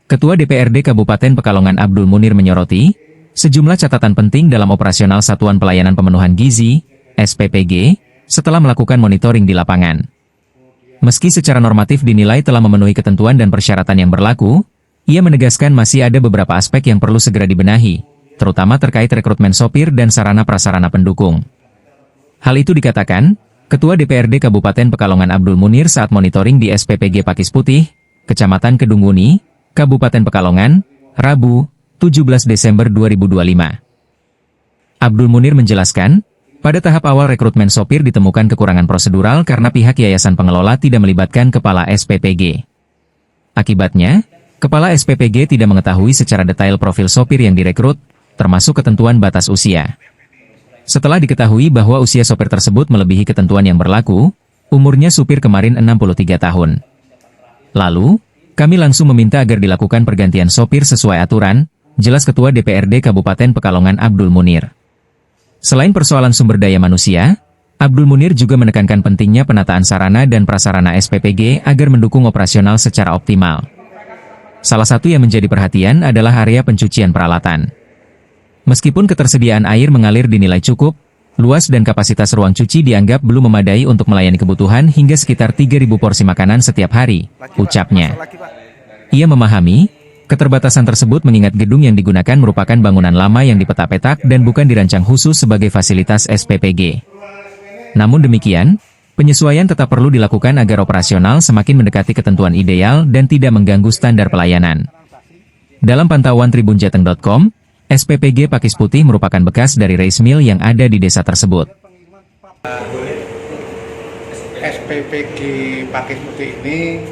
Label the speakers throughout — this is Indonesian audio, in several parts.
Speaker 1: Ketua DPRD Kabupaten Pekalongan Abdul Munir menyoroti, sejumlah catatan penting dalam operasional Satuan Pelayanan Pemenuhan Gizi, SPPG, setelah melakukan monitoring di lapangan. Meski secara normatif dinilai telah memenuhi ketentuan dan persyaratan yang berlaku, ia menegaskan masih ada beberapa aspek yang perlu segera dibenahi, terutama terkait rekrutmen sopir dan sarana-prasarana pendukung. Hal itu dikatakan, Ketua DPRD Kabupaten Pekalongan Abdul Munir saat monitoring di SPPG Pakis Putih, Kecamatan Kedunguni, Kabupaten Pekalongan, Rabu, 17 Desember 2025. Abdul Munir menjelaskan, pada tahap awal rekrutmen sopir ditemukan kekurangan prosedural karena pihak yayasan pengelola tidak melibatkan kepala SPPG. Akibatnya, kepala SPPG tidak mengetahui secara detail profil sopir yang direkrut, termasuk ketentuan batas usia. Setelah diketahui bahwa usia sopir tersebut melebihi ketentuan yang berlaku, umurnya supir kemarin 63 tahun. Lalu, kami langsung meminta agar dilakukan pergantian sopir sesuai aturan, jelas Ketua DPRD Kabupaten Pekalongan Abdul Munir. Selain persoalan sumber daya manusia, Abdul Munir juga menekankan pentingnya penataan sarana dan prasarana SPPG agar mendukung operasional secara optimal. Salah satu yang menjadi perhatian adalah area pencucian peralatan. Meskipun ketersediaan air mengalir dinilai cukup, luas dan kapasitas ruang cuci dianggap belum memadai untuk melayani kebutuhan hingga sekitar 3.000 porsi makanan setiap hari, ucapnya. Ia memahami, keterbatasan tersebut mengingat gedung yang digunakan merupakan bangunan lama yang dipetak-petak dan bukan dirancang khusus sebagai fasilitas SPPG. Namun demikian, penyesuaian tetap perlu dilakukan agar operasional semakin mendekati ketentuan ideal dan tidak mengganggu standar pelayanan. Dalam pantauan tribunjateng.com, SPPG Pakis Putih merupakan bekas dari rice mill yang ada di desa tersebut.
Speaker 2: SPPG Pakis Putih ini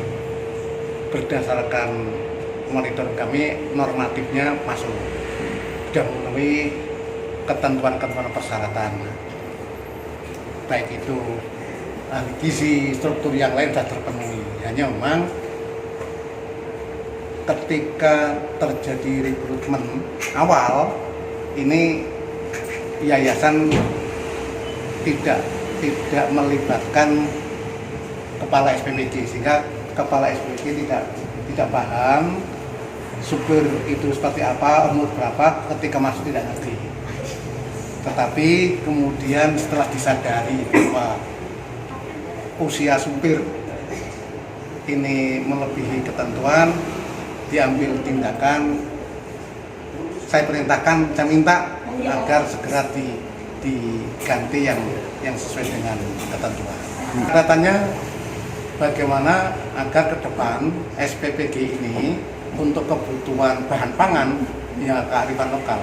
Speaker 2: berdasarkan monitor kami normatifnya masuk, sudah memenuhi ketentuan-ketentuan persyaratan, baik itu ahli gizi, struktur yang lain sudah terpenuhi. Hanya memang ketika terjadi rekrutmen awal ini yayasan tidak melibatkan kepala SPPG, sehingga kepala SPPG tidak paham supir itu seperti apa, umur berapa, ketika masuk tidak ngerti. Tetapi kemudian setelah disadari bahwa usia supir ini melebihi ketentuan, diambil tindakan, saya perintahkan, saya minta agar segera diganti yang sesuai dengan ketentuan. Katanya bagaimana agar ke depan SPPG ini untuk kebutuhan bahan pangan yang kearifan lokal,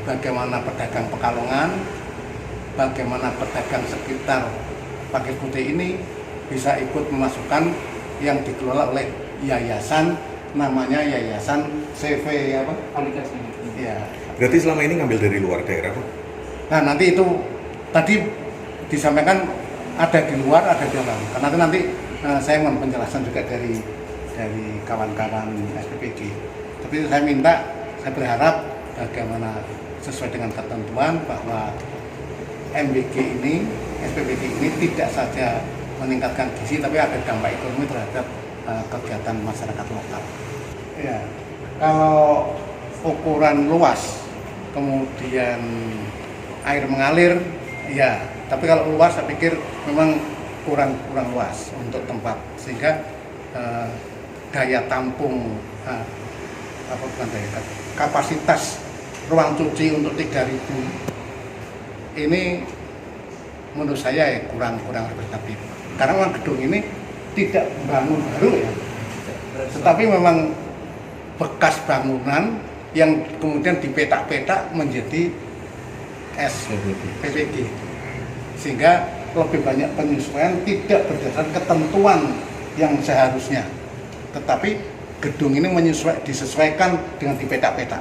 Speaker 2: bagaimana pedagang Pekalongan, bagaimana pedagang sekitar Pakis Putih ini bisa ikut memasukkan yang dikelola oleh yayasan, namanya Yayasan CV apa? Aplikasi. Ya.
Speaker 3: Berarti selama ini ngambil dari luar daerah, Pak?
Speaker 2: Nah, nanti itu tadi disampaikan ada di luar, ada di dalam. Karena nanti saya mohon penjelasan juga dari kawan-kawan SPPG. Tapi saya minta, saya berharap bagaimana sesuai dengan ketentuan bahwa MBG ini, SPPG ini tidak saja meningkatkan gizi, tapi ada dampak ekonomi terhadap kegiatan masyarakat lokal. Ya, kalau ukuran luas, kemudian air mengalir, ya. Tapi kalau luas, saya pikir memang kurang luas untuk tempat, sehingga daya tampung, kapasitas ruang cuci untuk 3.000 ini menurut saya ya kurang representatif. Karena memang gedung ini tidak bangun baru ya, tetapi memang bekas bangunan yang kemudian dipetak-petak menjadi SPPG, sehingga lebih banyak penyesuaian tidak berdasarkan ketentuan yang seharusnya, tetapi gedung ini disesuaikan dengan dipetak-petak.